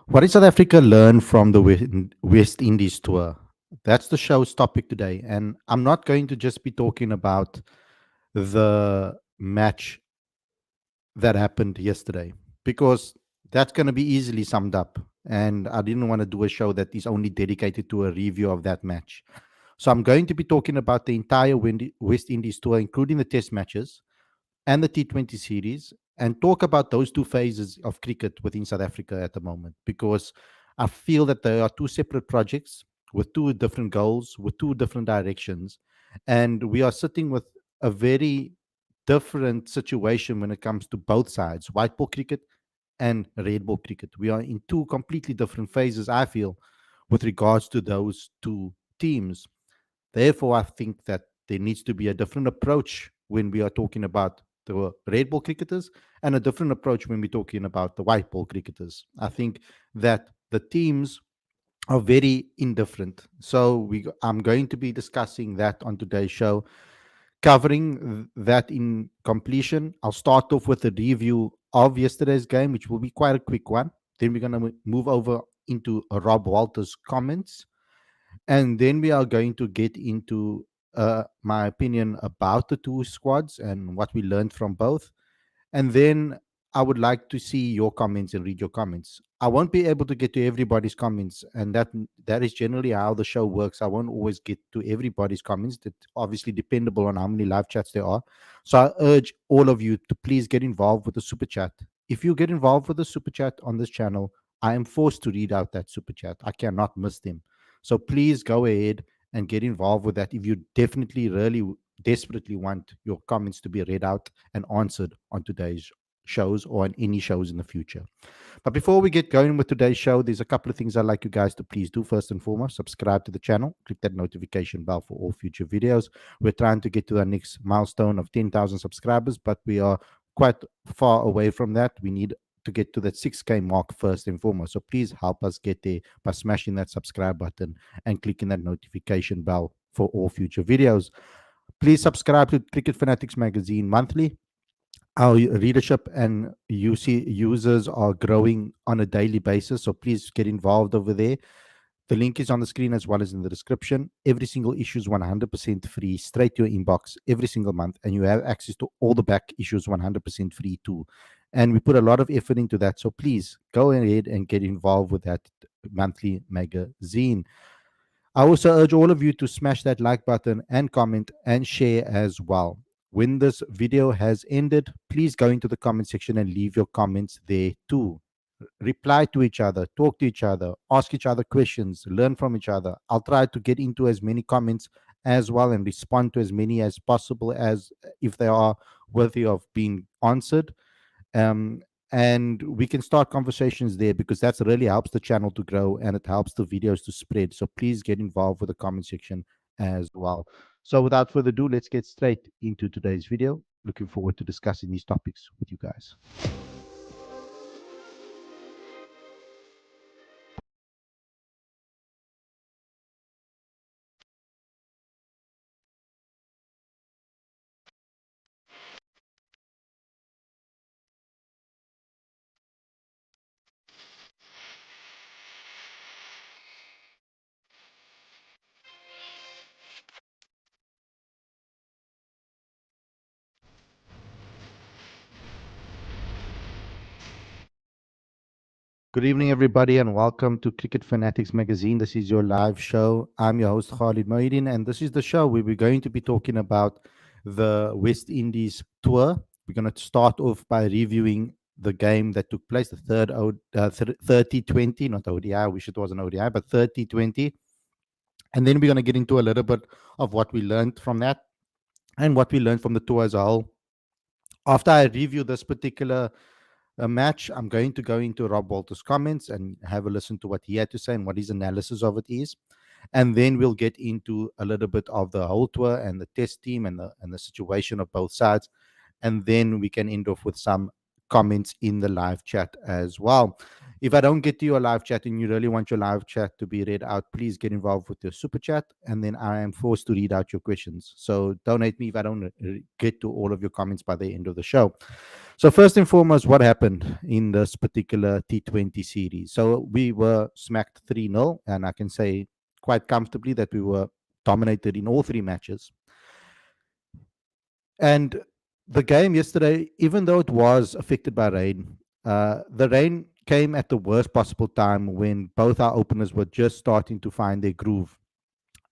What did South Africa learn from the West Indies tour? That's the show's topic today. And I'm not going to just be talking about the match that happened yesterday because that's going to be easily summed up. And I didn't want to do a show that is only dedicated to a review of that match. So I'm going to be talking about the entire West Indies tour, including the test matches and the T20 series, and talk about those two phases of cricket within South Africa at the moment, because I feel that there are two separate projects with two different goals, with two different directions, and we are sitting with a very different situation when it comes to both sides, white ball cricket and red ball cricket. We are in two completely different phases, I feel, with regards to those two teams. Therefore, I think that there needs to be a different approach when we are talking about the red ball cricketers and a different approach when we're talking about the white ball cricketers. I think that the teams are very indifferent. So I'm going to be discussing that on today's show, covering that in completion. I'll start off with a review of yesterday's game, which will be quite a quick one. Then we're going to move over into Rob Walter's comments, and then we are going to get into my opinion about the two squads and what we learned from both. And then I would like to see your comments and read your comments. I won't be able to get to everybody's comments, and that is generally how the show works. I won't always get to everybody's comments. That obviously dependable on how many live chats there are. So I urge all of you to please get involved with the super chat. If you get involved with the super chat on this channel, I am forced to read out that super chat. I cannot miss them. So please go ahead and get involved with that if you definitely really desperately want your comments to be read out and answered on today's shows or on any shows in the future. But before we get going with today's show, there's a couple of things I'd like you guys to please do. First and foremost, subscribe to the channel, click that notification bell for all future videos. We're trying to get to our next milestone of 10,000 subscribers, but we are quite far away from that. We need to get to that 6K mark first and foremost. So please help us get there by smashing that subscribe button and clicking that notification bell for all future videos. Please subscribe to Cricket Fanatics Magazine monthly. Our readership and UC users are growing on a daily basis, so please get involved over there. The link is on the screen as well as in the description. Every single issue is 100% free, straight to your inbox every single month, and you have access to all the back issues 100% free too. And we put a lot of effort into that, so please go ahead and get involved with that monthly magazine. I also urge all of you to smash that like button and comment and share as well. When this video has ended, please go into the comment section and leave your comments there too. Reply to each other, talk to each other, ask each other questions, learn from each other. I'll try to get into as many comments as well and respond to as many as possible as if they are worthy of being answered. um, and we can start conversations there because that's really helps the channel to grow and it helps the videos to spread. So please get involved with the comment section as well. So without further ado, let's get straight into today's video. Looking forward to discussing these topics with you guys. Good evening, everybody, and welcome to Cricket Fanatics Magazine. This is your live show. I'm your host, Khalid, and this is the show where we're going to be talking about the West Indies tour. We're going to start off by reviewing the game that took place, the third T20, not ODI. I wish it was an ODI, but third T20. And then we're going to get into a little bit of what we learned from that and what we learned from the tour as a whole. After I review this particular match, I'm going to go into Rob Walter's comments and have a listen to what he had to say and what his analysis of it is. And then we'll get into a little bit of the whole tour and the test team and the situation of both sides. And then we can end off with some comments in the live chat as well. If I don't get to your live chat and you really want your live chat to be read out, please get involved with your super chat, and then I am forced to read out your questions. So don't hate me if I don't get to all of your comments by the end of the show. So first and foremost, what happened in this particular T20 series? So we were smacked 3-0, and I can say quite comfortably that we were dominated in all three matches. And the game yesterday, even though it was affected by rain, the rain came at the worst possible time when both our openers were just starting to find their groove.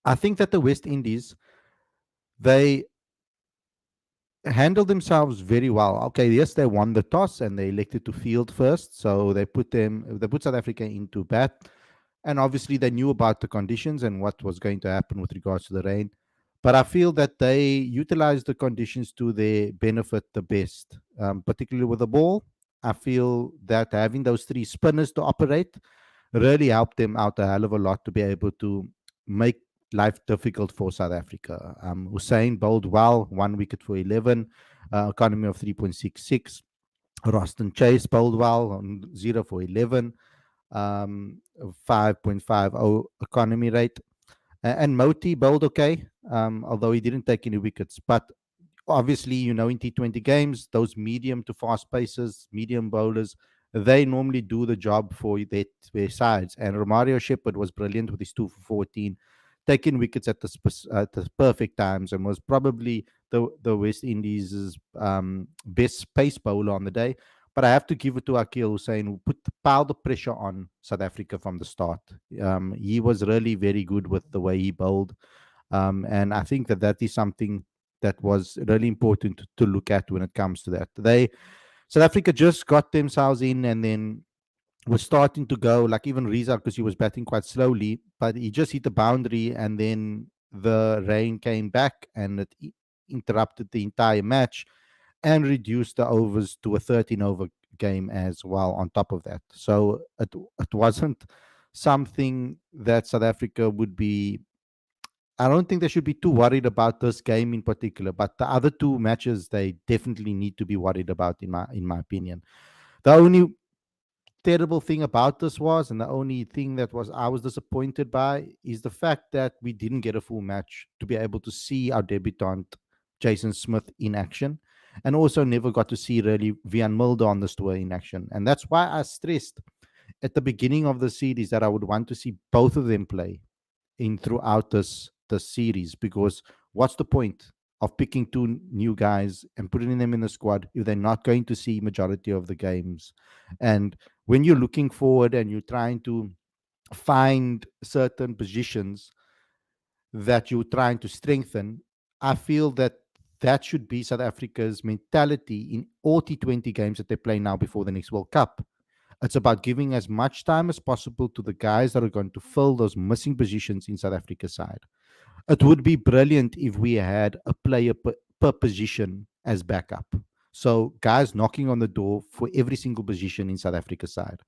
I think that the West Indies, they handled themselves very well. Okay, yes, they won the toss and they elected to field first, so they put South Africa into bat, and obviously they knew about the conditions and what was going to happen with regards to the rain. But I feel that they utilized the conditions to their benefit the best, particularly with the ball. I feel that having those three spinners to operate really helped them out a hell of a lot to be able to make life difficult for South Africa. Hussein bowled well, 1 wicket for 11, economy of 3.66. Roston Chase bowled well on 0 for 11, 5.50 economy rate. And Moti bowled okay, although he didn't take any wickets. But obviously, in T20 games, those medium to fast pacers, medium bowlers, they normally do the job for their sides. And Romario Shepherd was brilliant with his 2 for 14, taking wickets at the perfect times, and was probably the West Indies' best pace bowler on the day. But I have to give it to Akil Hussain, who piled the pressure on South Africa from the start. He was really very good with the way he bowled. And I think that is something that was really important to look at when it comes to that. South Africa just got themselves in, and then was starting to go, like even Rizal, because he was batting quite slowly, but he just hit the boundary, and then the rain came back and it interrupted the entire match and reduced the overs to a 13 over game as well on top of that. So it wasn't something that South Africa would be. I don't think they should be too worried about this game in particular, but the other two matches they definitely need to be worried about in my opinion. The only terrible thing about this was, and the only thing that was I was disappointed by, is the fact that we didn't get a full match to be able to see our debutant Jason Smith in action, and also never got to see really Vian Mulder on this tour in action. And that's why I stressed at the beginning of the series that I would want to see both of them play in throughout this series, because what's the point of picking two new guys and putting them in the squad if they're not going to see majority of the games? And when you're looking forward and you're trying to find certain positions that you're trying to strengthen, I feel that that should be South Africa's mentality in all T20 games that they play now before the next World Cup. It's about giving as much time as possible to the guys that are going to fill those missing positions in South Africa's side. It would be brilliant if we had a player per position as backup. So guys knocking on the door for every single position in South Africa's side.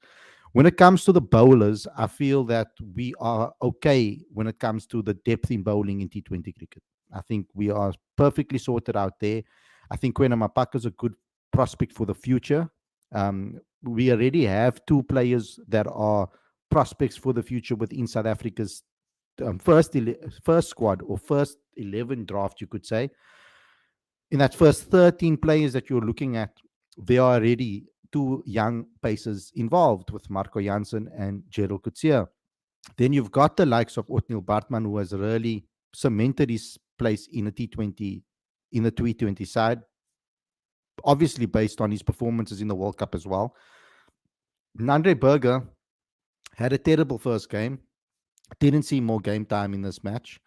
When it comes to the bowlers, I feel that we are okay when it comes to the depth in bowling in T20 cricket. I think we are perfectly sorted out there. I think Kwena Mapaka is a good prospect for the future. We already have two players that are prospects for the future within South Africa's first squad, or first 11 draft, you could say. In that first 13 players that you're looking at, there are already two young pacers involved with Marco Jansen and Gerald Coetzee. Then you've got the likes of Otniel Bartman, who has really cemented his place in the T20 side, obviously based on his performances in the World Cup as well. Andre Berger had a terrible first game. Didn't see more game time in this match.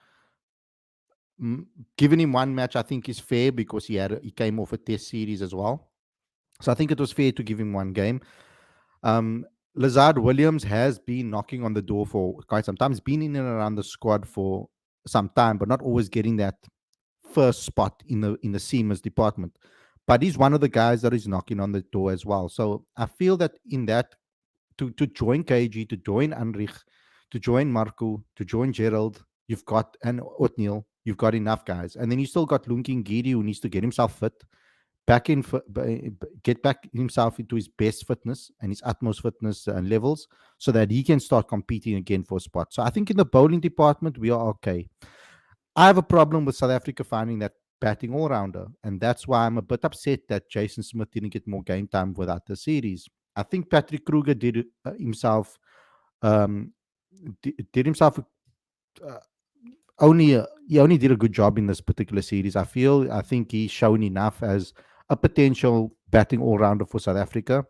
Giving him one match, I think, is fair because he came off a test series as well. So I think it was fair to give him one game. Lazard Williams has been knocking on the door for quite some time. He's been in and around the squad for some time, but not always getting that first spot in the seamers department. But he's one of the guys that is knocking on the door as well. So I feel that in that, to join KG, to join Anrich, to join Marco, to join Gerald, you've got, and Otniel, you've got enough guys. And then you still got Lunking Giri, who needs to get himself fit. back in get back himself into his best fitness and his utmost fitness levels, so that he can start competing again for a spot. So I think in the bowling department we are okay. I have a problem with South Africa finding that batting all rounder, and that's why I'm a bit upset that Jason Smith didn't get more game time without the series. I think Patrick Kruger did himself um, did himself uh, he only did a good job in this particular series. I think he's shown enough as a potential batting all rounder for South Africa.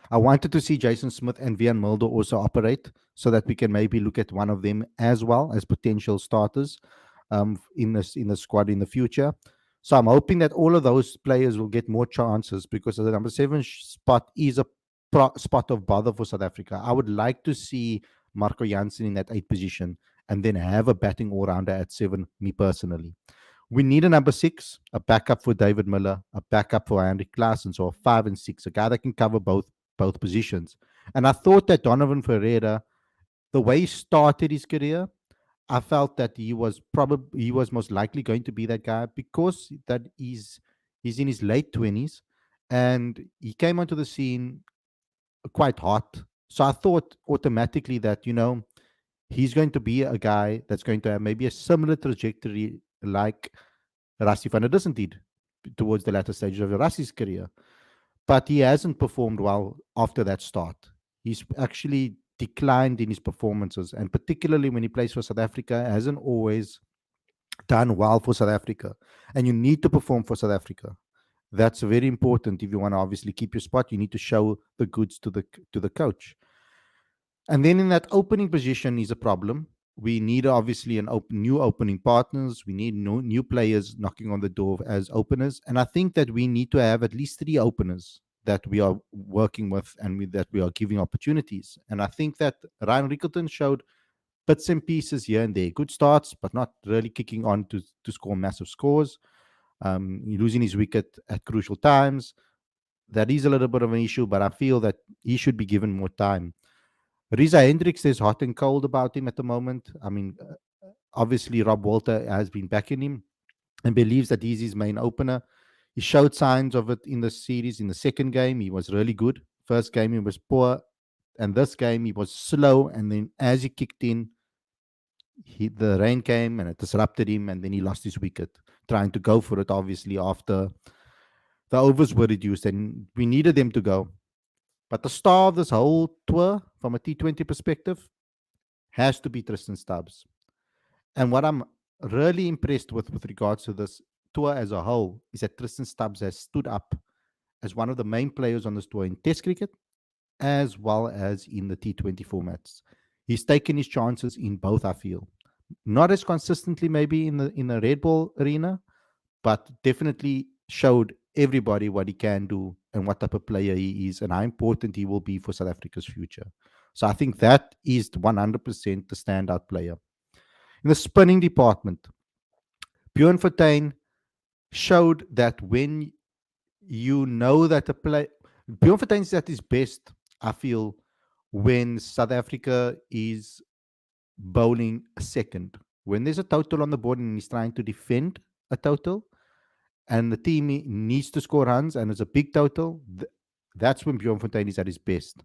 I wanted to see Jason Smith and Vian Mulder also operate, so that we can maybe look at one of them as well as potential starters in the squad in the future. So I'm hoping that all of those players will get more chances, because the number seven spot is a spot of bother for South Africa. I would like to see Marco Jansen in that eight position and then have a batting all rounder at seven, me personally. We need a number six, a backup for David Miller, a backup for Henrik Klaassen, so a 5 and 6, a guy that can cover both positions. And I thought that Donovan Ferreira, the way he started his career, I felt that he was most likely going to be that guy, because that he's in his late 20s, and he came onto the scene quite hot. So I thought automatically that, he's going to be a guy that's going to have maybe a similar trajectory like Rassie van der Dussen did towards the latter stages of Rassie's career. But he hasn't performed well after that start. He's actually declined in his performances, and particularly when he plays for South Africa, hasn't always done well for South Africa. And you need to perform for South Africa. That's very important. If you want to obviously keep your spot, you need to show the goods to the coach. And then in that opening position is a problem. We need obviously new opening partners. We need new players knocking on the door as openers. And I think that we need to have at least three openers that we are working with, and that we are giving opportunities. And I think that Ryan Rickelton showed bits and pieces here and there. Good starts, but not really kicking on to score massive scores. Losing his wicket at crucial times. That is a little bit of an issue, but I feel that he should be given more time. Riza Hendricks, there's hot and cold about him at the moment. I mean, obviously Rob Walter has been backing him and believes that he's his main opener. He showed signs of it in the series. In the second game, he was really good. First game, he was poor. And this game, he was slow. And then as he kicked in, the rain came and it disrupted him. And then he lost his wicket, trying to go for it, obviously, after the overs were reduced. And we needed them to go. But the star of this whole tour, from a T20 perspective, has to be Tristan Stubbs. And what I'm really impressed with regards to this tour as a whole is that Tristan Stubbs has stood up as one of the main players on this tour in Test cricket as well as in the T20 formats. He's taken his chances in both, I feel. Not as consistently maybe in the red ball arena, but definitely showed everybody what he can do and what type of player he is and how important he will be for South Africa's future. So I think that is 100% the standout player. In the spinning department, Bjorn Fortuin showed that when you know that Bjorn Fortuin is at his best, I feel, when South Africa is bowling a second. When there's a total on the board and he's trying to defend a total, and the team needs to score runs and it's a big total, that's when Bjorn Fortuin is at his best.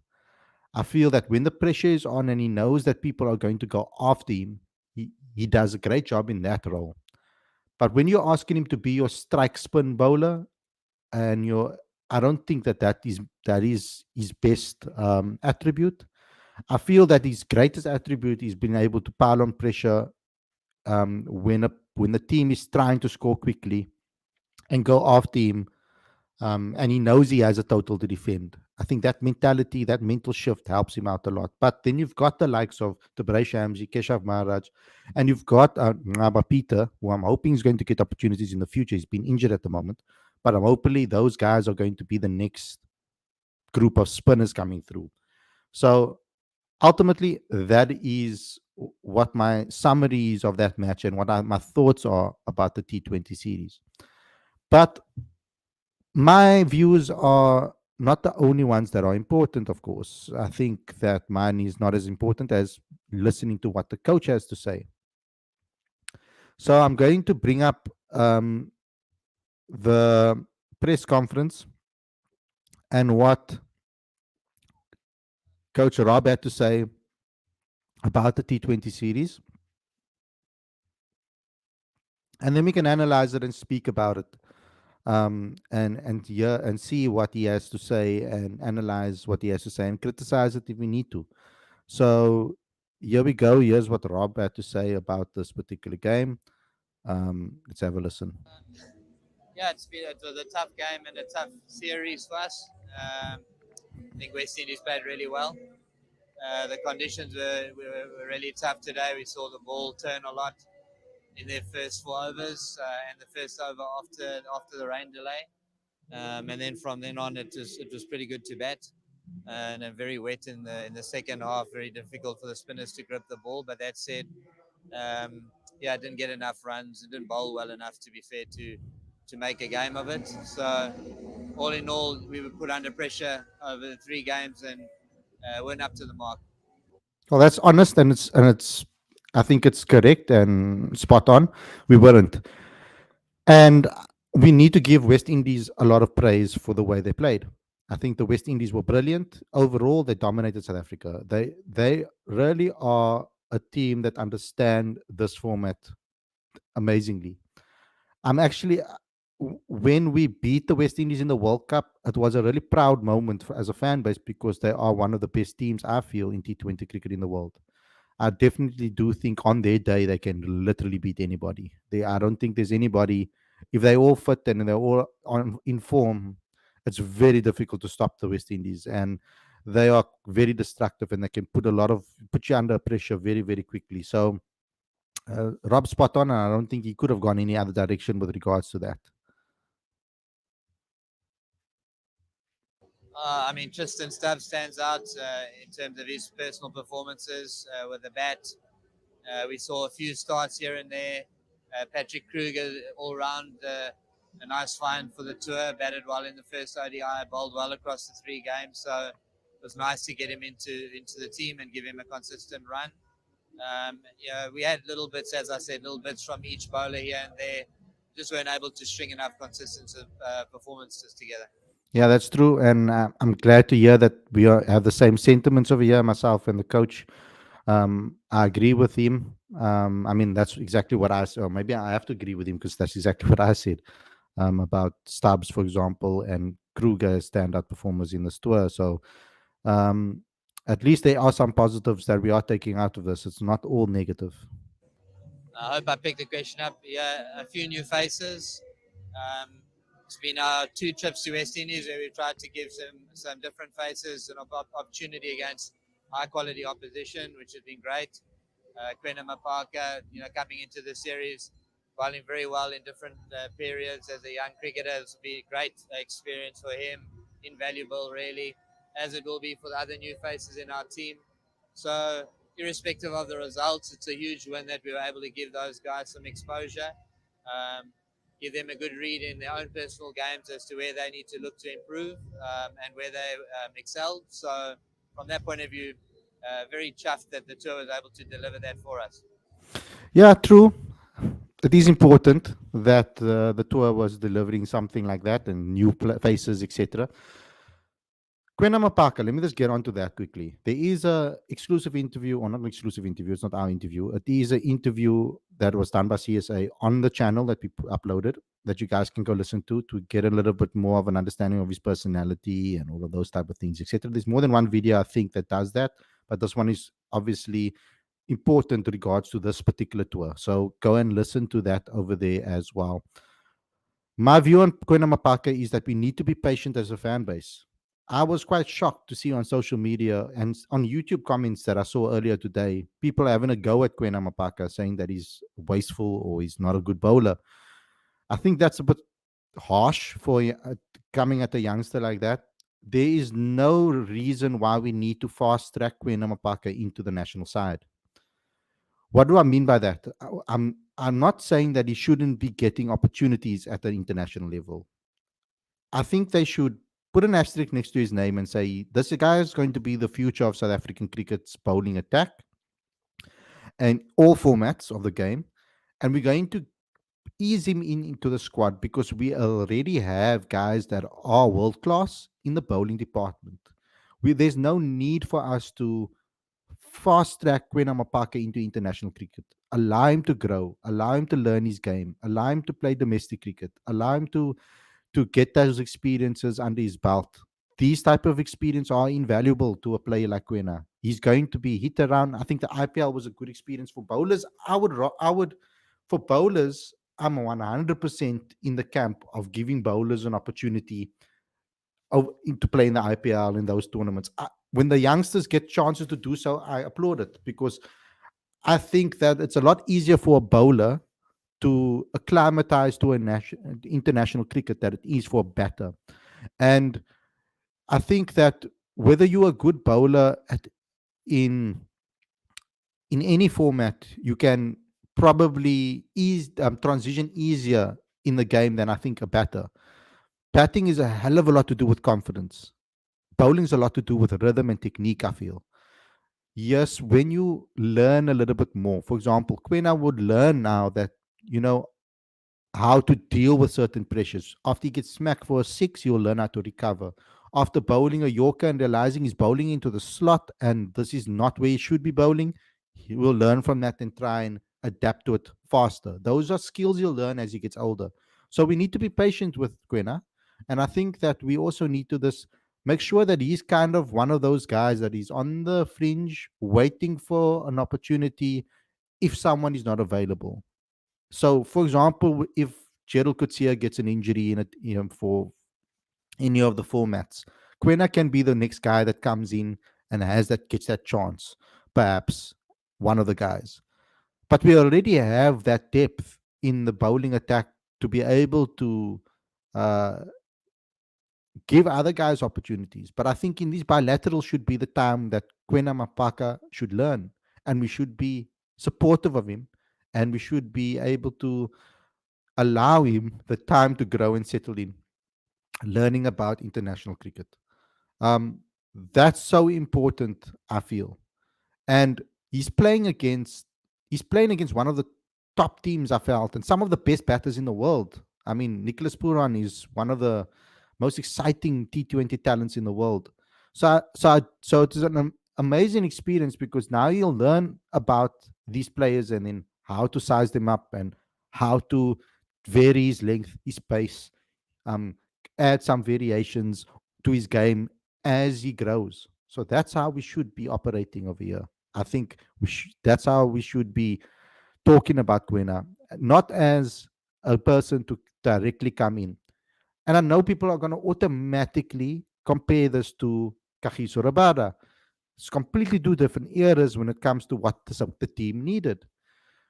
I feel that when the pressure is on and he knows that people are going to go after him, he does a great job in that role. But when you're asking him to be your strike spin bowler, I don't think that is his best attribute. I feel that his greatest attribute is being able to pile on pressure when the team is trying to score quickly and go after him, and he knows he has a total to defend. I think that mentality, that mental shift helps him out a lot. But then you've got the likes of Tabrei Shamsi, Keshav Maharaj, and you've got Ngaba Peter, who I'm hoping is going to get opportunities in the future. He's been injured at the moment, but hopefully those guys are going to be the next group of spinners coming through. So ultimately, that is what my summary is of that match and what my thoughts are about the T20 series. But my views are not the only ones that are important, of course. I think that mine is not as important as listening to what the coach has to say. So I'm going to bring up the press conference and what Coach Rob had to say about the T20 series, and then we can analyze it and speak about it, and hear and see what he has to say, and analyze what he has to say, and criticize it if we need to. So here we go. Here's what Rob had to say about this particular game. Let's have a listen. Yeah, it was a tough game and a tough series for us. I think West Indies played really well. The conditions were really tough today. We saw the ball turn a lot in their first 4 overs and the first over after the rain delay. And then from then on, it was pretty good to bat. And then very wet in the second half. Very difficult for the spinners to grip the ball. But that said, yeah, didn't get enough runs. It didn't bowl well enough, to be fair, to make a game of it. So all in all, we were put under pressure over the 3 games and weren't up to the mark. Well, that's honest, and it's. I think it's correct and spot on. We weren't, and we need to give West Indies a lot of praise for the way they played. I think the West Indies were brilliant overall. They dominated South Africa. They really are a team that understand this format amazingly. I'm actually when we beat the West Indies in the World Cup, it was a really proud moment as a fan base because they are one of the best teams I feel in T20 cricket in the world. I definitely do think on their day they can literally beat anybody. I don't think there's anybody, if they all fit and they're all in form, it's very difficult to stop the West Indies, and they are very destructive and they can put you under pressure very very quickly. So Rob spot on, and I don't think he could have gone any other direction with regards to that. I mean, Tristan Stubbs stands out in terms of his personal performances with the bat. We saw a few starts here and there. Patrick Kruger, all round, a nice find for the tour. Batted well in the first ODI, bowled well across the 3 games. So it was nice to get him into the team and give him a consistent run. Yeah, we had little bits, as I said, little bits from each bowler here and there. Just weren't able to string enough consistent performances together. Yeah, that's true, and I'm glad to hear that have the same sentiments over here. Myself and the coach, I agree with him. I mean, that's exactly what I said. Or maybe I have to agree with him because that's exactly what I said about Stubbs, for example, and Kruger as standout performers in this tour. So um, at least there are some positives that we are taking out of this. It's not all negative. I hope I picked the question up. Yeah, a few new faces. Um, it's been our 2 trips to West Indies where we've tried to give some different faces an opportunity against high quality opposition, which has been great. Quentin Mapaka, coming into the series, bowling very well in different periods as a young cricketer. It's been a great experience for him, invaluable really, as it will be for the other new faces in our team. So irrespective of the results, it's a huge win that we were able to give those guys some exposure, um, give them a good read in their own personal games as to where they need to look to improve and where they excelled. So from that point of view, very chuffed that the tour was able to deliver that for us. Yeah, true. It is important that the tour was delivering something like that and new faces, etc. Kwena Mapaka, let me just get onto that quickly. There is a exclusive interview, or not an exclusive interview, it's not our interview. It is an interview that was done by CSA on the channel that we uploaded that you guys can go listen to get a little bit more of an understanding of his personality and all of those type of things, etc. There's more than one video, I think, that does that, but this one is obviously important regards to this particular tour. So go and listen to that over there as well. My view on Kwena Mapaka is that we need to be patient as a fan base. I was quite shocked to see on social media and on YouTube comments that I saw earlier today, people having a go at Kwena Mapaka saying that he's wasteful or he's not a good bowler. I think that's a bit harsh for coming at a youngster like that. There is no reason why we need to fast track Kwena Mapaka into the national side. What do I mean by that? I'm not saying that he shouldn't be getting opportunities at the international level. I think they should put an asterisk next to his name and say this guy is going to be the future of South African cricket's bowling attack and all formats of the game, and we're going to ease him into the squad because we already have guys that are world class in the bowling department. There's no need for us to fast track Kwena Mapaka into international cricket. Allow him to grow, allow him to learn his game, allow him to play domestic cricket, allow him to get those experiences under his belt. These type of experience are invaluable to a player like Kwena. He's going to be hit around. I think the IPL was a good experience for bowlers. I would, for bowlers, I'm 100% in the camp of giving bowlers an opportunity to play in the IPL in those tournaments. When the youngsters get chances to do so, I applaud it because I think that it's a lot easier for a bowler to acclimatize to international cricket than it is for a batter. And I think that whether you're a good bowler in in any format, you can probably transition easier in the game than I think a batter. Batting is a hell of a lot to do with confidence. Bowling is a lot to do with rhythm and technique, I feel. Yes, when you learn a little bit more, for example, Quena would learn now that, you know, how to deal with certain pressures. After he gets smacked for a six, he'll learn how to recover. After bowling a Yorker and realizing he's bowling into the slot and this is not where he should be bowling, he will learn from that and try and adapt to it faster. Those are skills he'll learn as he gets older. So we need to be patient with Quena. And I think that we also need to this make sure that he's kind of one of those guys that is on the fringe, waiting for an opportunity if someone is not available. So, for example, if Gerald Coetzee gets an injury in it, for any of the formats, Quena can be the next guy that comes in and gets that chance. Perhaps one of the guys, but we already have that depth in the bowling attack to be able to uh, give other guys opportunities. But I think in these bilaterals should be the time that Quena Mapaka should learn, and we should be supportive of him, and we should be able to allow him the time to grow and settle in, learning about international cricket. Um, that's so important, I feel. And he's playing against he's playing against one of the top teams, I felt, and some of the best batters in the world. I mean, Nicholas Puran is one of the most exciting T20 talents in the world. So it is an amazing experience because now you'll learn about these players and then how to size them up and how to vary his length, his pace, um, add some variations to his game as he grows. So that's how we should be operating over here. I think that's how we should be talking about Gwena, not as a person to directly come in. And I know people are going to automatically compare this to Kagiso Rabada. It's completely two different eras when it comes to what the team needed.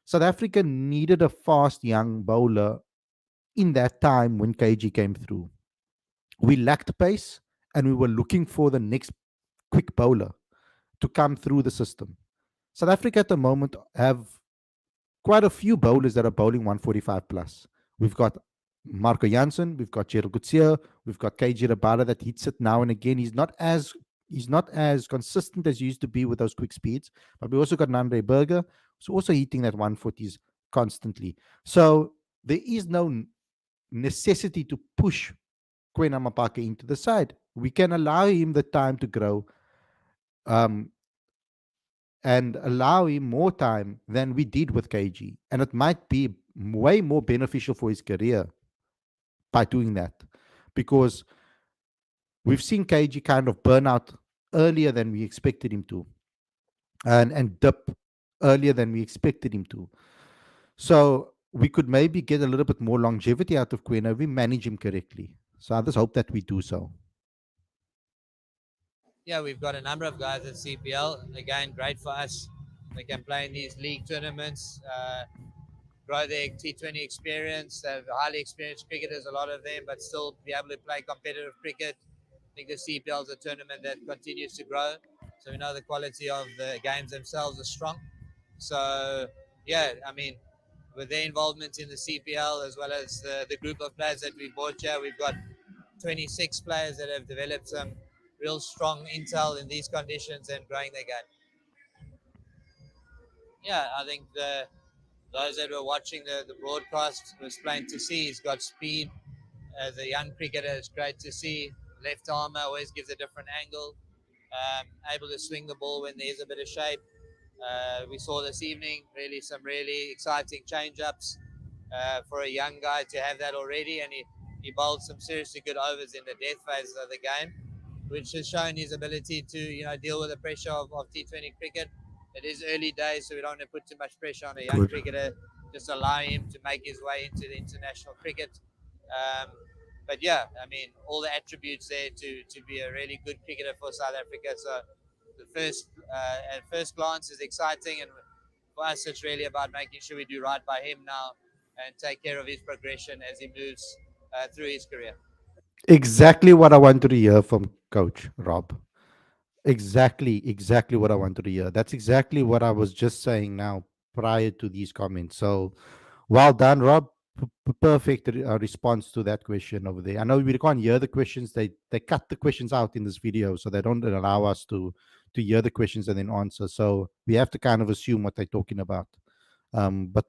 South Africa needed a fast young bowler in that time when KG came through. We lacked pace and we were looking for the next quick bowler to come through the system. South Africa at the moment have quite a few bowlers that are bowling 145 plus. We've got Marco Janssen, we've got Gerald Coetzee, we've got KG Rabada that hits it now and again. He's not as consistent as he used to be with those quick speeds. But we also got Nandre Berger, who's also hitting that 140s constantly. So there is no necessity to push Quena Mapaka into the side. We can allow him the time to grow, um, and allow him more time than we did with KG. And it might be way more beneficial for his career by doing that because we've seen KG kind of burn out earlier than we expected him to and dip earlier than we expected him to. So we could maybe get a little bit more longevity out of Quena if we manage him correctly. So I just hope that we do so. Yeah, we've got a number of guys at CPL. Again, great for us. They can play in these league tournaments, grow their T20 experience. They're highly experienced cricketers, a lot of them, but still be able to play competitive cricket. I think the CPL is a tournament that continues to grow. So we know the quality of the games themselves are strong. So, yeah, I mean, with their involvement in the CPL as well as the group of players that we brought here, we've got 26 players that have developed some real strong intel in these conditions and growing their game. Yeah, I think those that were watching the broadcast, it was plain to see he's got speed. As a young cricketer, it's great to see. Left armer always gives a different angle. Able to swing the ball when there's a bit of shape. We saw this evening really some really exciting change ups for a young guy to have that already, and he bowled some seriously good overs in the death phases of the game, which has shown his ability to deal with the pressure of T20 cricket. It is early days, so we don't want to put too much pressure on a young Good. cricketer. Just allow him to make his way into the international cricket. Um, but yeah, I mean, all the attributes there to be a really good cricketer for South Africa. So the first at first glance is exciting, and for us, it's really about making sure we do right by him now and take care of his progression as he moves through his career. Exactly what I wanted to hear from Coach Rob. Exactly what I wanted to hear. That's exactly what I was just saying now prior to these comments. So well done, Rob. Perfect response to that question over there. I know we can't hear the questions. They cut the questions out in this video, so they don't allow us to hear the questions and then answer. So we have to kind of assume what they're talking about. But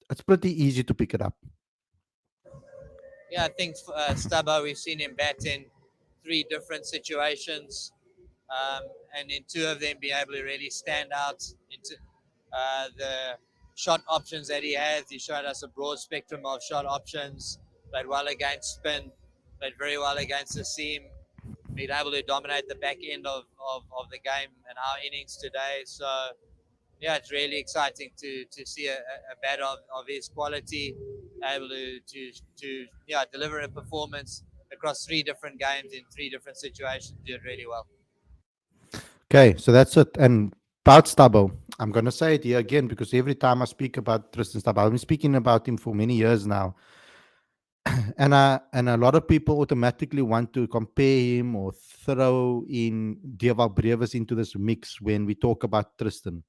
it's pretty easy to pick it up. Yeah, I think Stubbo, we've seen him bat in three different situations, and in two of them be able to really stand out into the shot options that he has. He showed us a broad spectrum of shot options, played well against spin, played very well against the seam, been able to dominate the back end of the game and our innings today. So yeah, it's really exciting to see a bat of his quality, able to yeah deliver a performance across three different games in three different situations, did really well. Okay, so that's it. And about Stubbo, I'm going to say it here again because every time I speak about Tristan Stubbo, I've been speaking about him for many years now. And a lot of people automatically want to compare him or throw in Dewald Brevis into this mix when we talk about Tristan.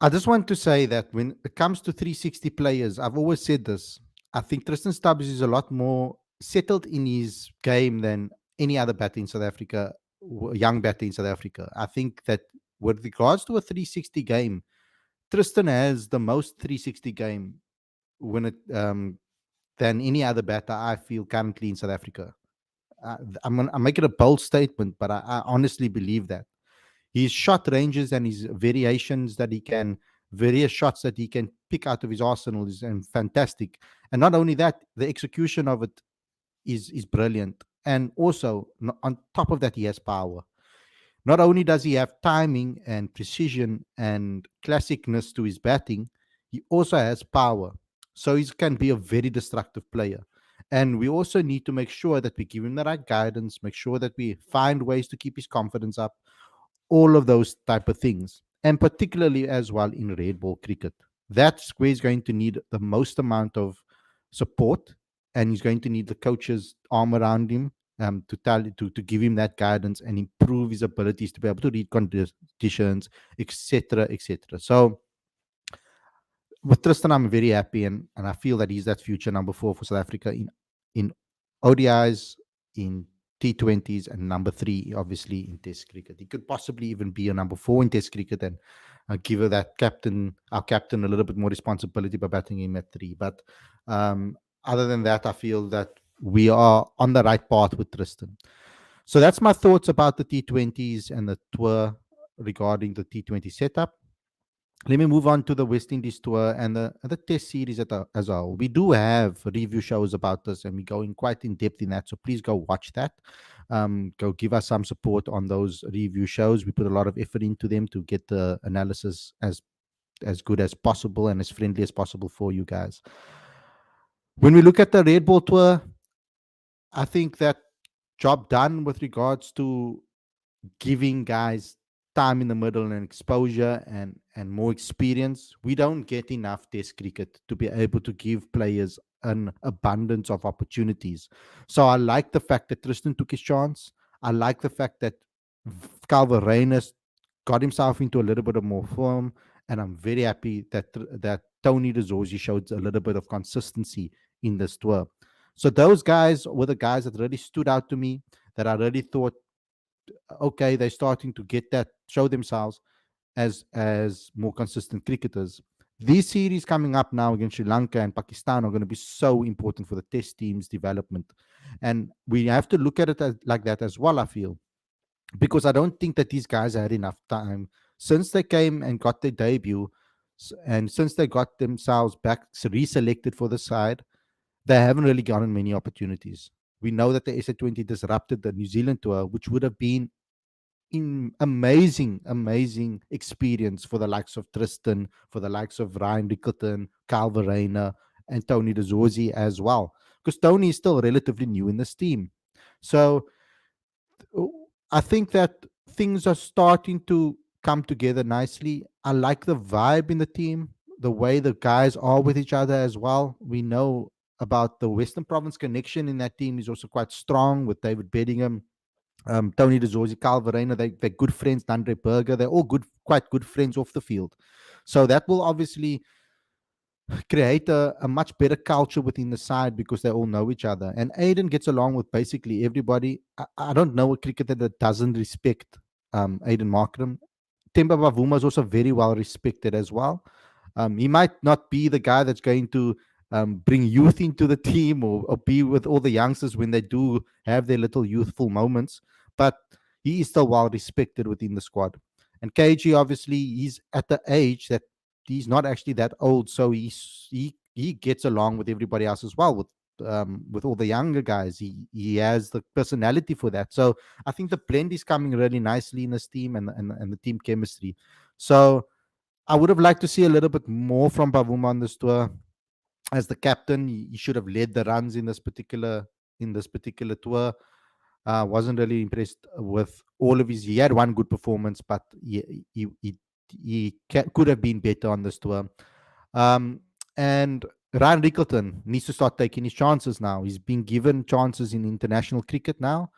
I just want to say that when it comes to 360 players, I've always said this. I think Tristan Stubbs is a lot more settled in his game than any other batter in South Africa, young batter in South Africa. I think that with regards to a 360 game, Tristan has the most 360 game when it than any other batter I feel currently in South Africa. I'm making a bold statement, but I honestly believe that his shot ranges and his variations that he can, various shots that he can pick out of his arsenal is fantastic. And not only that, the execution of it is brilliant. And also, on top of that, he has power. Not only does he have timing and precision and classicness to his batting, he also has power. So he can be a very destructive player. And we also need to make sure that we give him the right guidance, make sure that we find ways to keep his confidence up, all of those type of things. And particularly as well in red ball cricket. That's where he's going to need the most amount of support, and he's going to need the coach's arm around him to give him that guidance and improve his abilities to be able to read conditions, etc., etc. So with Tristan, I'm very happy, and I feel that he's that future number 4 for South Africa in ODIs, in T20s, and number 3, obviously, in Test cricket. He could possibly even be a number 4 in Test cricket and give our captain, a little bit more responsibility by batting him at 3. But other than that, I feel that we are on the right path with Tristan. So that's my thoughts about the T20s and the tour regarding the T20 setup. Let me move on to the West Indies tour and the Test series as a whole. We do have review shows about this, and we go in quite in depth in that. So please go watch that. Go give us some support on those review shows. We put a lot of effort into them to get the analysis as good as possible and as friendly as possible for you guys. When we look at the Red Ball tour, I think that job done with regards to giving guys time in the middle and exposure and more experience. We don't get enough Test cricket to be able to give players an abundance of opportunities. So I like the fact that Tristan took his chance. I like the fact that Calvin Reynes got himself into a little bit of more form, and I'm very happy that Tony DeZorzi showed a little bit of consistency in this tour. So those guys were the guys that really stood out to me, that I really thought, okay, they're starting to get that, show themselves as more consistent cricketers. These series coming up now against Sri Lanka and Pakistan are going to be so important for the test team's development. And we have to look at it like that as well, I feel, because I don't think that these guys had enough time since they came and got their debut, and since they got themselves back reselected for the side, they haven't really gotten many opportunities. We know that the SA20 disrupted the New Zealand tour, which would have been amazing experience for the likes of Tristan, for the likes of Ryan Rickelton, Cal Verreynne, and Tony De Zorzi as well. Because Tony is still relatively new in this team. So I think that things are starting to come together nicely. I like the vibe in the team, the way the guys are with each other as well. We know about the Western Province connection in that team is also quite strong with David Bedingham, Tony De Zorzi, Carl Verreynne. They're good friends. Andre Berger. They're all quite good friends off the field. So that will obviously create a much better culture within the side because they all know each other. And Aiden gets along with basically everybody. I don't know a cricketer that doesn't respect Aiden Markram. Temba Bavuma is also very well respected as well. He might not be the guy that's going to bring youth into the team or be with all the youngsters when they do have their little youthful moments, but he is still well respected within the squad. And KG, obviously, he's at the age that he's not actually that old, so he gets along with everybody else as well. With all the younger guys, he has the personality for that. So I think the blend is coming really nicely in this team and the team chemistry. So I would have liked to see a little bit more from Bavuma on this tour. As the captain, he should have led the runs in this particular tour. Wasn't really impressed with all of his. He had one good performance, but he could have been better on this tour. Um, and Ryan Rickelton needs to start taking his chances now. He's been given chances in international cricket now,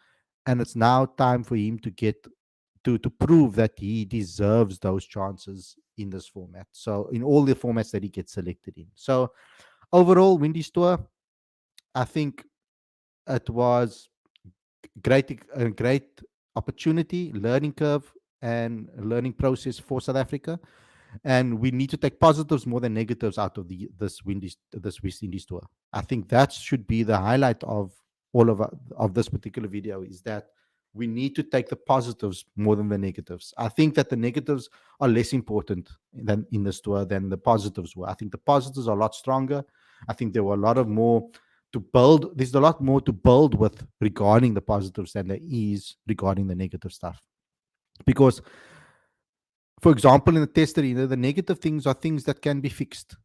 and it's now time for him to get to prove that he deserves those chances in this format. So in all the formats that he gets selected in. So overall, Windies tour, I think it was a great opportunity, learning curve, and learning process for South Africa. And we need to take positives more than negatives out of this West Indies tour. I think that should be the highlight of of this particular video, is that we need to take the positives more than the negatives. I think that the negatives are less important than in this tour than the positives were. I think the positives are a lot stronger. I think there were a lot of more to build. There's a lot more to build with regarding the positives than there is regarding the negative stuff. Because, for example, in the test arena, the negative things are things that can be fixed,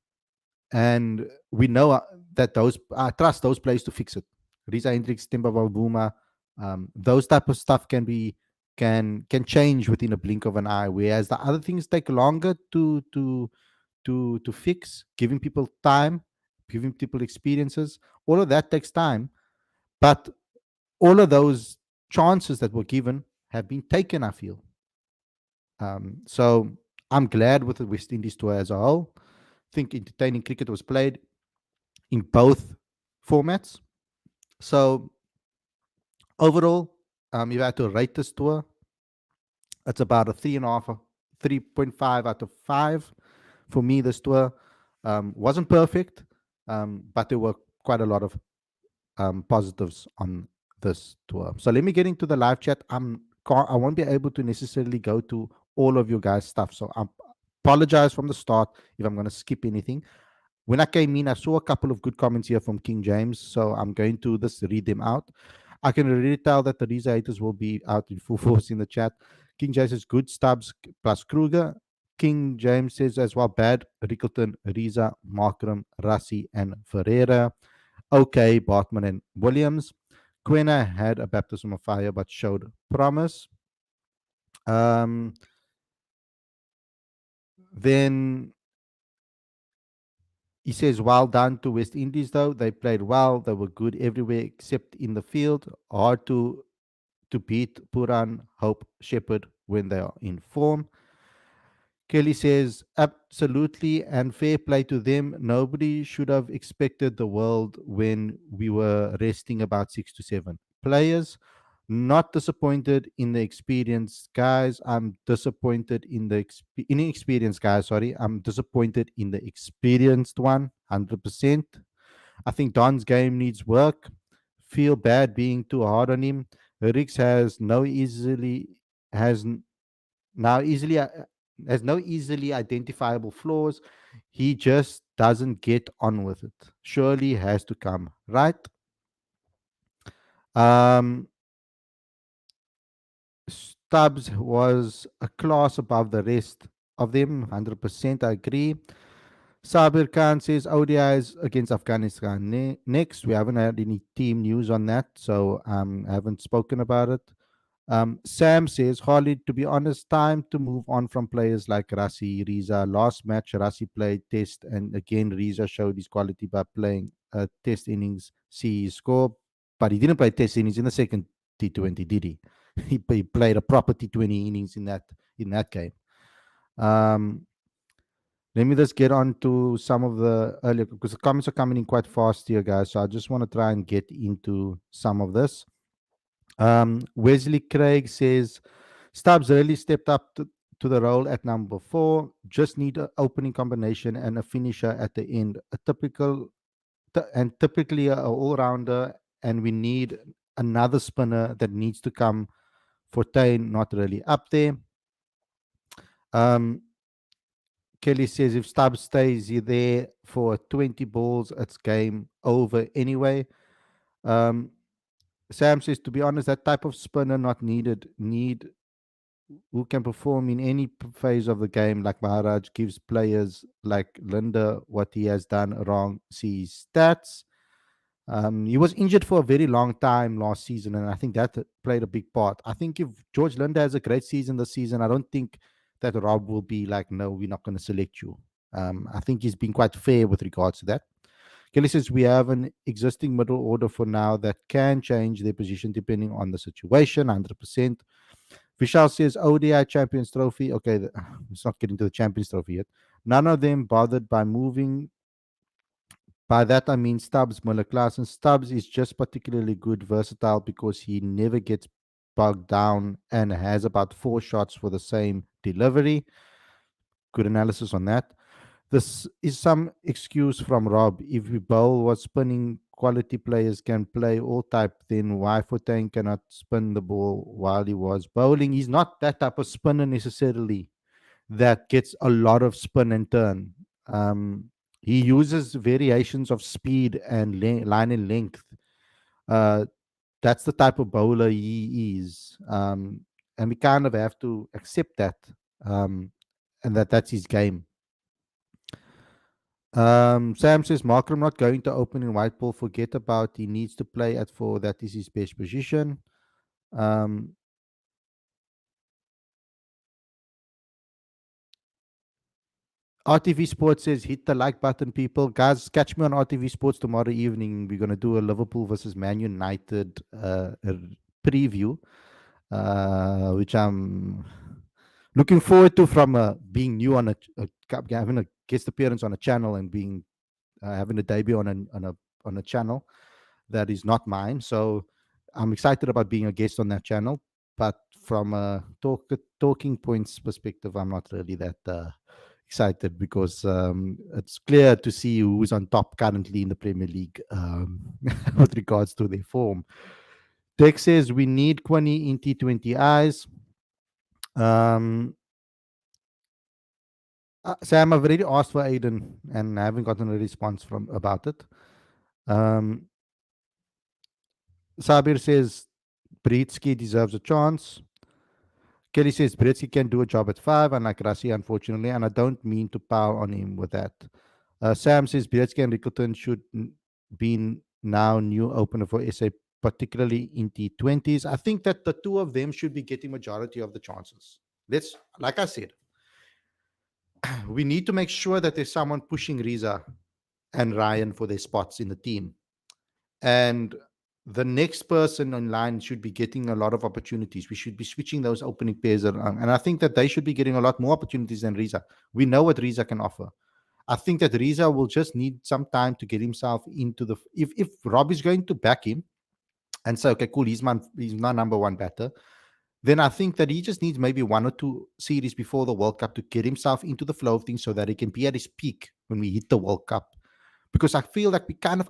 and we know that those I trust those players to fix it. Risa Hendricks, Timba Bavuma, those type of stuff can change within a blink of an eye. Whereas the other things take longer to fix, giving people time, giving people experiences. All of that takes time, but all of those chances that were given have been taken, I feel. So I'm glad with the West Indies tour as a whole. I think entertaining cricket was played in both formats. So overall, if I had to rate this tour, it's about a 3.5, 3.5 out of 5 for me. This tour wasn't perfect, but there were quite a lot of positives on this tour. So let me get into the live chat. I won't be able to necessarily go to all of your guys' stuff. So I apologize from the start if I'm going to skip anything. When I came in, I saw a couple of good comments here from King James, so I'm going to just read them out. I can already tell that the Riza haters will be out in full force in the chat. King James says good, Stubbs plus Kruger. King James says as well bad, Rickelton, Riza, Markram, Rassi, and Ferreira. Okay, Bartman and Williams. Quena had a baptism of fire but showed promise. Um, then he says, well done to West Indies, though. They played well. They were good everywhere except in the field. Hard to beat Puran, Hope, Shepherd when they are in form. Kelly says, absolutely, and fair play to them. Nobody should have expected the world when we were resting about 6 to 7 players. Not disappointed in the experienced guys. I'm disappointed in the inexperienced guys. Sorry, I'm disappointed in the experienced one. 100%. I think Don's game needs work. Feel bad being too hard on him. Riggs has now easily has no easily identifiable flaws. He just doesn't get on with it. Surely has to come right. Um, Stubbs was a class above the rest of them. 100%, I agree. Sabir Khan says ODIs against Afghanistan. Next, we haven't had any team news on that, so I haven't spoken about it. Sam says, Khalid, to be honest, time to move on from players like Rasi, Riza. Last match, Rasi played test, and again, Riza showed his quality by playing test innings, see his score, but he didn't play test innings in the second T20, did he? He played a proper T20 innings in that game. Um, Let me just get on to some of the earlier because the comments are coming in quite fast here, guys. So I just want to try and get into some of this. Wesley Craig says Stubbs really stepped up to the role at number 4. Just need an opening combination and a finisher at the end. Typically a all-rounder, and we need another spinner that needs to come. Fortain not really up there. Um, Kelly says if Stubbs stays there for 20 balls, it's game over anyway. Um, Sam says, to be honest, that type of spinner not needed. Need who can perform in any phase of the game, like Maharaj gives players like Linda what he has done wrong. See his stats. He was injured for a very long time last season, and I think that played a big part. I think if George Linda has a great season this season, I don't think that Rob will be like, no, we're not going to select you. I think he's been quite fair with regards to that. Kelly says we have an existing middle order for now that can change their position depending on the situation, 100%. Vishal says ODI Champions Trophy. Okay, let's not get into the Champions Trophy yet. None of them bothered by moving. By that I mean Stubbs, Miller, Klassen. Stubbs is just particularly good, versatile because he never gets bogged down and has about 4 shots for the same delivery. Good analysis on that. This is some excuse from Rob. If we bowl was spinning, quality players can play all type, then why Fortain cannot spin the ball while he was bowling? He's not that type of spinner necessarily that gets a lot of spin and turn. He uses variations of speed and line and length. Uh, that's the type of bowler he is. And we kind of have to accept that. And that's his game. Sam says Markram not going to open in white ball. Forget about. He needs to play at 4. That is his best position. Um, RTV Sports says hit the like button, people. Guys, catch me on RTV Sports tomorrow evening. We're gonna do a Liverpool versus Man United preview, which I'm looking forward to from being new on having a guest appearance on a channel and being having a debut on a channel that is not mine. So I'm excited about being a guest on that channel. But from a talking points perspective, I'm not really that excited because it's clear to see who's on top currently in the Premier League with regards to their form. Dex says we need Kwani in T20 eyes. Sam, I've already asked for Aiden and I haven't gotten a response from about it. Sabir says Britsky deserves a chance. Kelly says Britsky can do a job at 5, unlike Rassi, unfortunately, and I don't mean to power on him with that. Sam says Britsky and Rickleton should be now new opener for SA, particularly in T20s. I think that the two of them should be getting majority of the chances. Like I said, we need to make sure that there's someone pushing Riza and Ryan for their spots in the team. And the next person in line should be getting a lot of opportunities. We should be switching those opening pairs around. And I think that they should be getting a lot more opportunities than Riza. We know what Riza can offer. I think that Riza will just need some time to get himself into the... If Rob is going to back him, and say, okay, cool, he's my number one batter, then I think that he just needs maybe one or two series before the World Cup to get himself into the flow of things so that he can be at his peak when we hit the World Cup. Because I feel like we kind of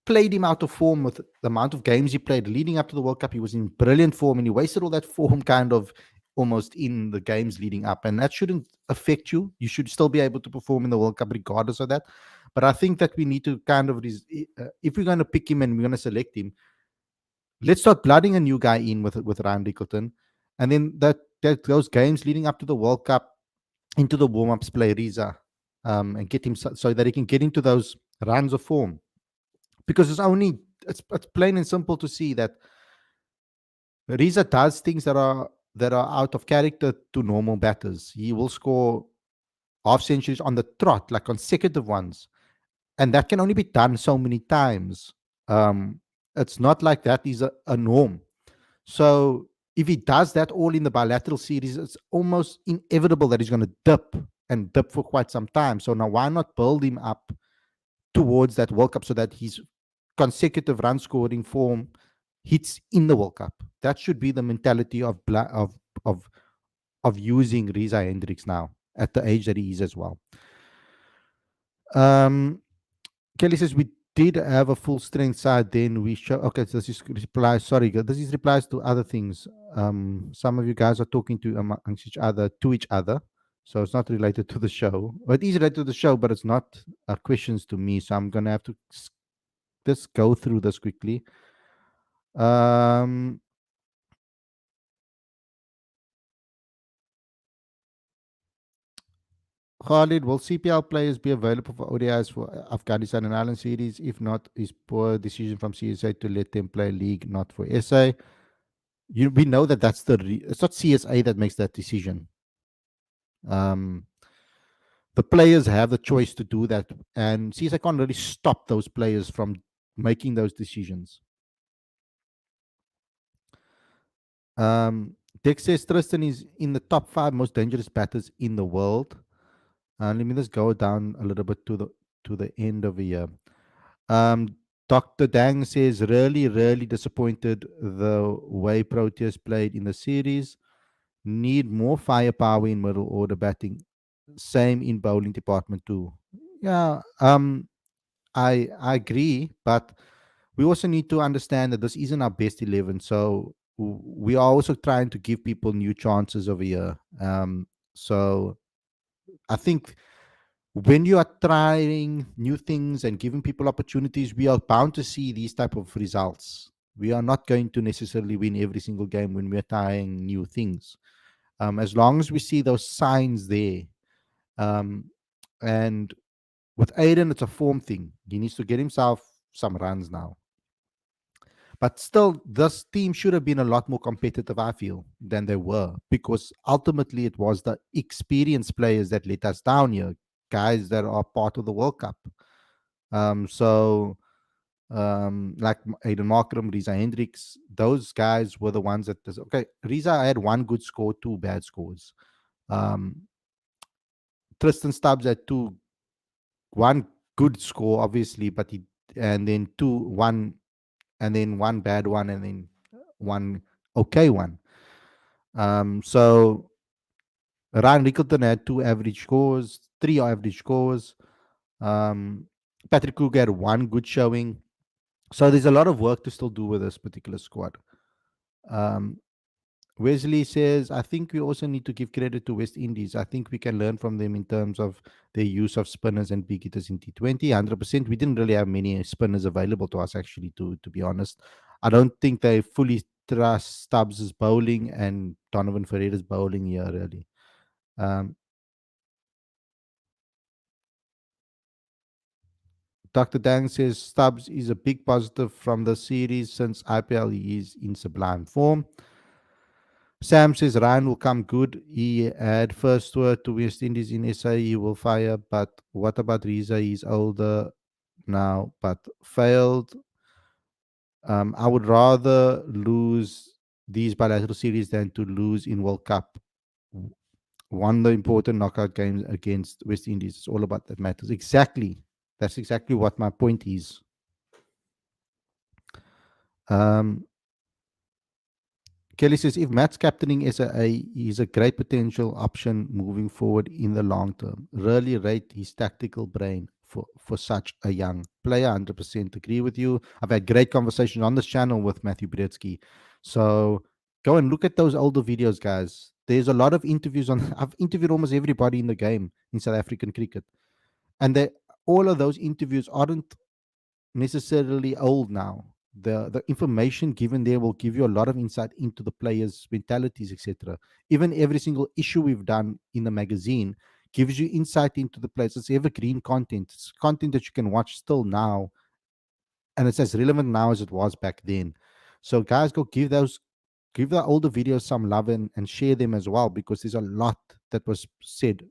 played him out of form with the amount of games he played leading up to the World Cup. He was in brilliant form and he wasted all that form kind of almost in the games leading up. And that shouldn't affect you. You should still be able to perform in the World Cup regardless of that. But I think that we need to kind of, if we're going to pick him and we're going to select him, let's start blooding a new guy in with Ryan Rickleton. And then those games leading up to the World Cup, into the warm-ups, play Riza, and get him so that he can get into those runs of form. Because it's plain and simple to see that Riza does things that are out of character to normal batters. He will score half centuries on the trot, like consecutive ones, and that can only be done so many times. Um, it's not like that is a norm. So if he does that all in the bilateral series, it's almost inevitable that he's going to dip and dip for quite some time. So now why not build him up towards that World Cup so that his consecutive run scoring form hits in the World Cup? That should be the mentality of of using Riza Hendricks now at the age that he is as well. Um, Kelly says we did have a full strength side. Then we show. Okay, so this is replies. Sorry, this is replies to other things. Some of you guys are talking to amongst each other. So it's not related to the show. Well, it is related to the show, but it's not questions to me. So I'm gonna have to just go through this quickly. Um, Khalid, will CPL players be available for ODIs for Afghanistan and Island series? If not, is poor decision from CSA to let them play league, not for SA. We know that it's not CSA that makes that decision. Um, the players have the choice to do that, and CSA can't really stop those players from making those decisions. Um, Dex says Tristan is in the top 5 most dangerous batters in the world. Let me just go down a little bit to the end of the year. Dr. Dang says, really, really disappointed the way Proteas played in the series. Need more firepower in middle order batting. Same in bowling department too. Yeah, I agree, but we also need to understand that this isn't our best 11. So we are also trying to give people new chances over here. So I think when you are trying new things and giving people opportunities, we are bound to see these type of results. We are not going to necessarily win every single game when we're trying new things. As long as we see those signs there, um, and with Aiden, it's a form thing. He needs to get himself some runs now. But still, this team should have been a lot more competitive, I feel, than they were, because ultimately it was the experienced players that let us down here, guys that are part of the World Cup. So, like Aiden Markram, Riza Hendricks, those guys were the ones that, okay, Riza had one good score, two bad scores. Um, Tristan Stubbs had one good score, obviously, but and then one, and then one bad one, and then one okay one. So Ryan Rickleton had two average scores, three average scores. Um, Patrick Kruger had one good showing. So there's a lot of work to still do with this particular squad. Um, Wesley says, I think we also need to give credit to West Indies. I think we can learn from them in terms of their use of spinners and big hitters in T20. 100%. We didn't really have many spinners available to us, actually, to be honest. I don't think they fully trust Stubbs' bowling and Donovan Ferreira's bowling here, really. Dr. Dang says Stubbs is a big positive from the series since IPL he is in sublime form. Sam says Ryan will come good. He had first tour to West Indies in SA. He will fire. But what about Riza? He's older now, but failed. I would rather lose these bilateral series than to lose in World Cup. Won the important knockout games against West Indies. It's all about that matters. Exactly. That's exactly what my point is. Kelly says if Matt's captaining SAA, he's a great potential option moving forward in the long term. Really rate his tactical brain for such a young player. 100% agree with you. I've had great conversations on this channel with Matthew Bretsky. So go and look at those older videos, guys. There's a lot of interviews on. I've interviewed almost everybody in the game in South African cricket, and all of those interviews aren't necessarily old now. The information given there will give you a lot of insight into the players' mentalities, etc. Even every single issue we've done in the magazine gives you insight into the players. It's evergreen content. It's content that you can watch still now, and it's as relevant now as it was back then. So, guys, go give the older videos some love and share them as well, because there's a lot that was said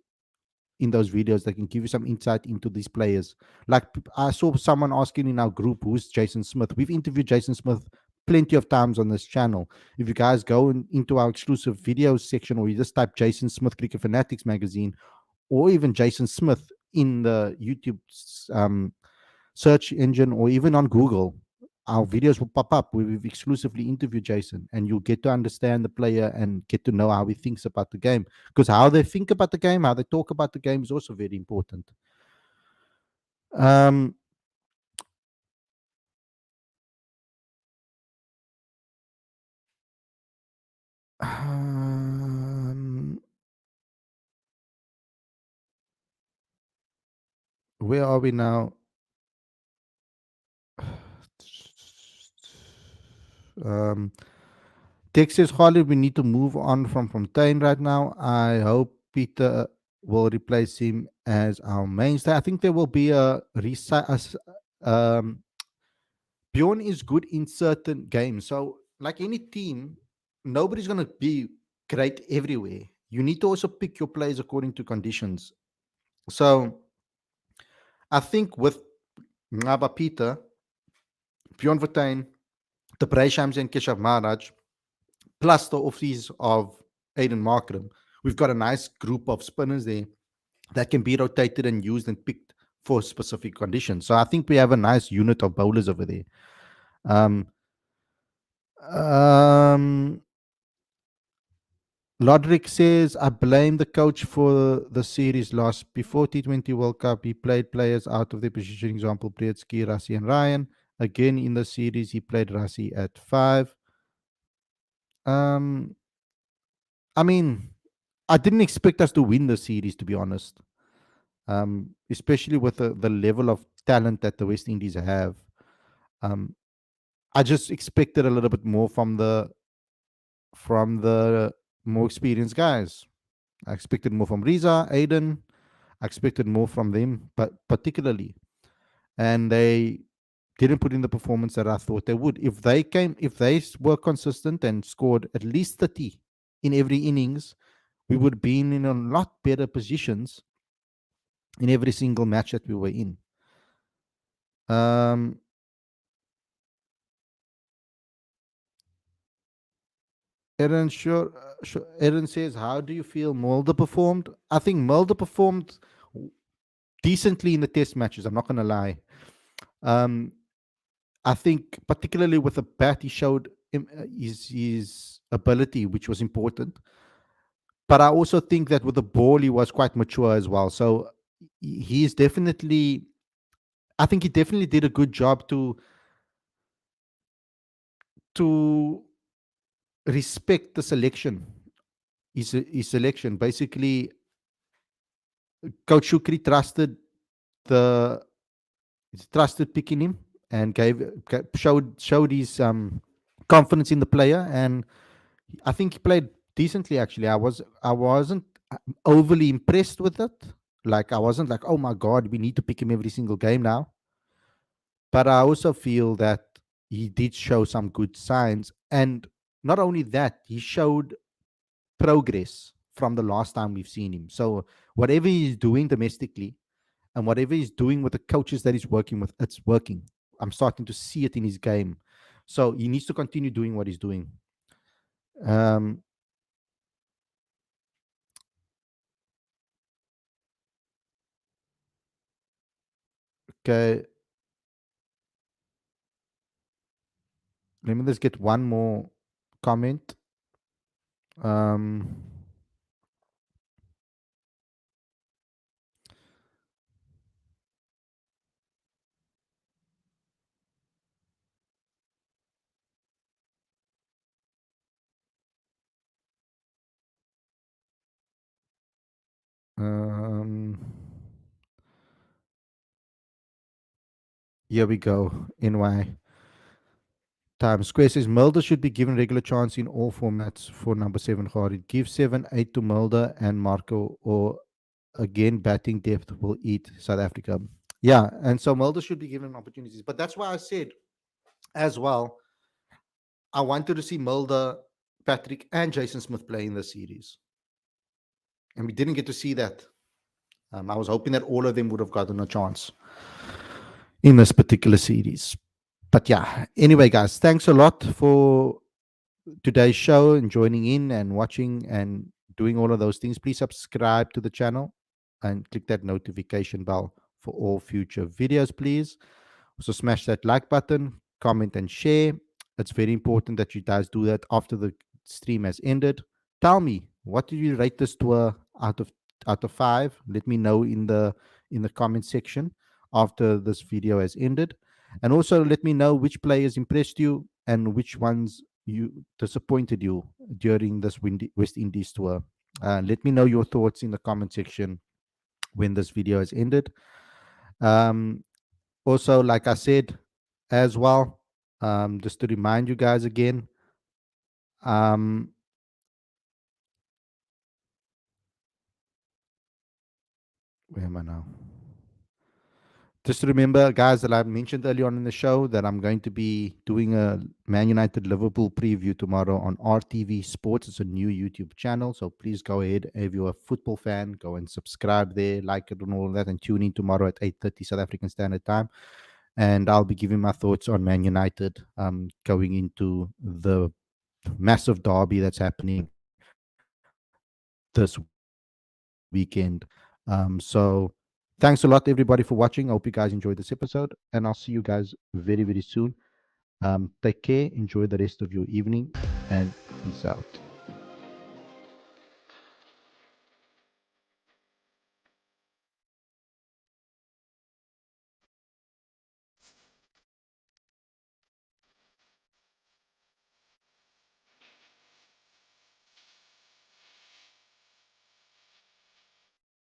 in those videos that can give you some insight into these players. Like I saw someone asking in our group, who's Jason Smith? We've interviewed Jason Smith plenty of times on this channel. If you guys go into our exclusive videos section, or you just type Jason Smith Cricket Fanatics magazine, or even Jason Smith in the YouTube search engine, or even on Google, our videos will pop up where we've exclusively interviewed Jason, and you'll get to understand the player and get to know how he thinks about the game. Because how they think about the game, how they talk about the game is also very important. Um, um, where are we now? Um, Tex says, Khalid, we need to move on from Fontaine right now. I hope Peter will replace him as our mainstay. I think there will be um, Bjorn is good in certain games. So, like any team, nobody's going to be great everywhere. You need to also pick your players according to conditions. So, I think with Ngaba Peter, Bjorn Vertain, the Breshams and Keshav Maharaj, plus the offseas of Aiden Markram, we've got a nice group of spinners there that can be rotated and used and picked for specific conditions. So I think we have a nice unit of bowlers over there. Um, um, Lodrick says, I blame the coach for the series loss. Before T20 World Cup, he played players out of their position, example, Bretsky, Rassi, and Ryan. Again, in the series, he played Rassi at 5. Um, I mean, I didn't expect us to win the series, to be honest, especially with the level of talent that the West Indies have. Um, I just expected a little bit more from the more experienced guys. I expected more from Riza, Aiden. I expected more from them, but particularly, and they didn't put in the performance that I thought they would. If they were consistent and scored at least 30 in every innings, we would have been in a lot better positions in every single match that we were in. Um, Aaron says, "How do you feel Mulder performed?" I think Mulder performed decently in the test matches. I'm not going to lie. Um, I think particularly with the bat, he showed his ability, which was important. But I also think that with the ball, he was quite mature as well. So he's definitely, I think he definitely did a good job to respect the selection. His selection, basically, Coach Shukri the trusted picking him and showed his confidence in the player, and I think he played decently. Actually, I wasn't overly impressed with it. Like I wasn't like, oh my god, we need to pick him every single game now. But I also feel that he did show some good signs, and not only that, he showed progress from the last time we've seen him. So whatever he's doing domestically and whatever he's doing with the coaches that he's working with, it's working. I'm starting to see it in his game. So he needs to continue doing what he's doing. Um, okay, let me just get one more comment. Um, um, Here we go. NY time. Square says Mulder should be given regular chance in all formats for number seven Khalid. Give 7-8 to Mulder and Marco, or again, batting depth will eat South Africa. Yeah, and so Mulder should be given opportunities. But that's why I said as well, I wanted to see Mulder, Patrick, and Jason Smith play in the series. And we didn't get to see that. I was hoping that all of them would have gotten a chance in this particular series. But yeah, anyway, guys, thanks a lot for today's show and joining in and watching and doing all of those things. Please subscribe to the channel and click that notification bell for all future videos, please. Also, smash that like button, comment, and share. It's very important that you guys do that after the stream has ended. Tell me, what do you rate this tour out of 5? Let me know in the comment section after this video has ended. And also let me know which players impressed you and which ones you disappointed you during this West Indies tour. Let me know your thoughts in the comment section when this video has ended. Um, Also, like I said as well, just to remind you guys again, um, where am I now? Just to remember, guys, that I mentioned earlier on in the show that I'm going to be doing a Man United Liverpool preview tomorrow on RTV Sports. It's a new YouTube channel, so please go ahead. If you're a football fan, go and subscribe there, like it, and all that, and tune in tomorrow at 8:30 South African Standard Time. And I'll be giving my thoughts on Man United going into the massive derby that's happening this weekend. So thanks a lot, everybody, for watching. I hope you guys enjoyed this episode, and I'll see you guys very, very soon. Take care, enjoy the rest of your evening, and peace out.